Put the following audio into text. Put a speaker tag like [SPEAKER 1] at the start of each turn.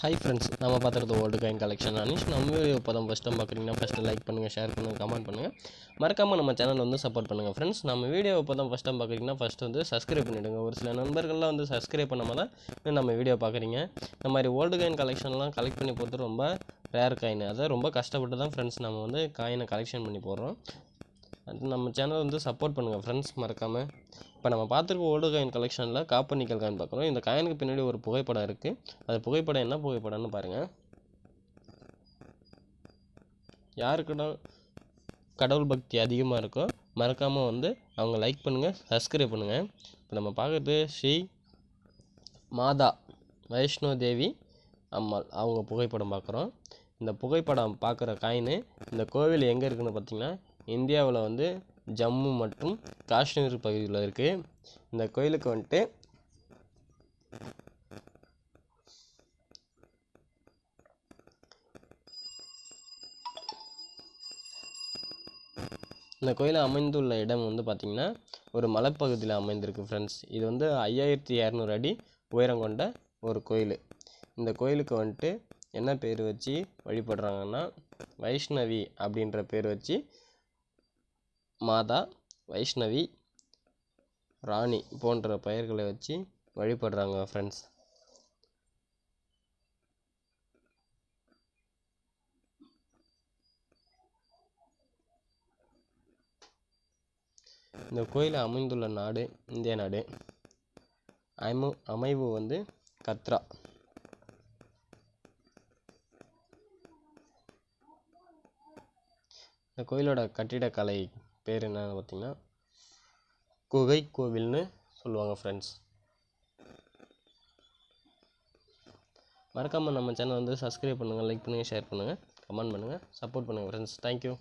[SPEAKER 1] Hi friends, நம்ம பார்த்துறது old coin collection Anish. நம்ம video இப்போ தான் ஃபஸ்ட் டைம் பார்க்குறீங்கன்னா ஃபஸ்ட்டு லைக் பண்ணுங்கள், ஷேர் பண்ணுங்கள், கமெண்ட் பண்ணுங்கள். மறக்காமல் நம்ம சேனல் வந்து சப்போர்ட் பண்ணுங்கள் ஃப்ரெண்ட்ஸ். நம்ம வீடியோ இப்போ தான் ஃபஸ்ட் டைம் பார்க்குறீங்கன்னா ஃபஸ்ட்டு வந்து சப்ஸ்கிரைப் பண்ணிவிடுங்க. ஒரு சில நண்பர்கள்லாம் வந்து சப்ஸ்கிரைப் பண்ணாமல் தான் நம்ம வீடியோ பார்க்குறீங்க. இந்த மாதிரி ஓல்டு காயின் கலெக்ஷன்லாம் கலெக்ட் பண்ணி போகிறது ரொம்ப ரேர் காயின். அதை ரொம்ப கஷ்டப்பட்டு தான் ஃப்ரெண்ட்ஸ் நம்ம வந்து காயினை கலெக்ஷன் பண்ணி போடுறோம். அது நம்ம சேனல் வந்து சப்போர்ட் பண்ணுங்கள் ஃப்ரெண்ட்ஸ், மறக்காமல். இப்போ நம்ம பார்த்துருக்க ஓல்டு காயின் கலெக்ஷனில் காப்பர் நிக்கல் காயின் பார்க்குறோம். இந்த காயினுக்கு பின்னாடி ஒரு புகைப்படம் இருக்குது. அது புகைப்படம் என்ன புகைப்படம்னு பாருங்கள். யாருக்கிட்ட கடவுள் பக்தி அதிகமாக இருக்கோ மறக்காமல் வந்து அவங்க லைக் பண்ணுங்கள், சப்ஸ்கிரைப் பண்ணுங்கள். இப்போ நம்ம பார்க்குறது ஸ்ரீ மாதா வைஷ்ணோ தேவி அம்மாள் அவங்க புகைப்படம் பார்க்குறோம். இந்த புகைப்படம் பார்க்குற காயின் இந்த கோவில் எங்கே இருக்குதுன்னு பார்த்தீங்கன்னா இந்தியாவில் வந்து ஜம்மு மற்றும் காஷ்மீர் பகுதியில் இருக்குது. இந்த கோயிலுக்கு வந்துட்டு இந்த கோயில் அமைந்துள்ள இடம் வந்து பார்த்திங்கன்னா ஒரு மலைப்பகுதியில் அமைந்திருக்கு ஃப்ரெண்ட்ஸ். இது வந்து 5200 அடி உயரம் கொண்ட ஒரு கோயில். இந்த கோயிலுக்கு வந்துட்டு என்ன பேர் வச்சு வழிபடுறாங்கன்னா வைஷ்ணவி அப்படின்ற பேர் வச்சு மாதா, வைஷ்ணவி, ராணி போன்ற பெயர்களை வச்சு வழிபடுறாங்க ஃப்ரெண்ட்ஸ். இந்த கோயில் அமைந்துள்ள நாடு இந்திய நாடு. அமைவு வந்து கத்ரா. இந்த கோயிலோட கட்டிடக்கலை பேர் என்னன்னு பார்த்தீங்கன்னா குகை கோவில்னு சொல்லுவாங்க ஃப்ரெண்ட்ஸ். மறக்காமல் நம்ம சேனல் வந்து சப்ஸ்கிரைப் பண்ணுங்கள், லைக் பண்ணுங்கள், ஷேர் பண்ணுங்கள், கமெண்ட் பண்ணுங்கள், சப்போர்ட் பண்ணுங்கள் ஃப்ரெண்ட்ஸ். தேங்க்யூ.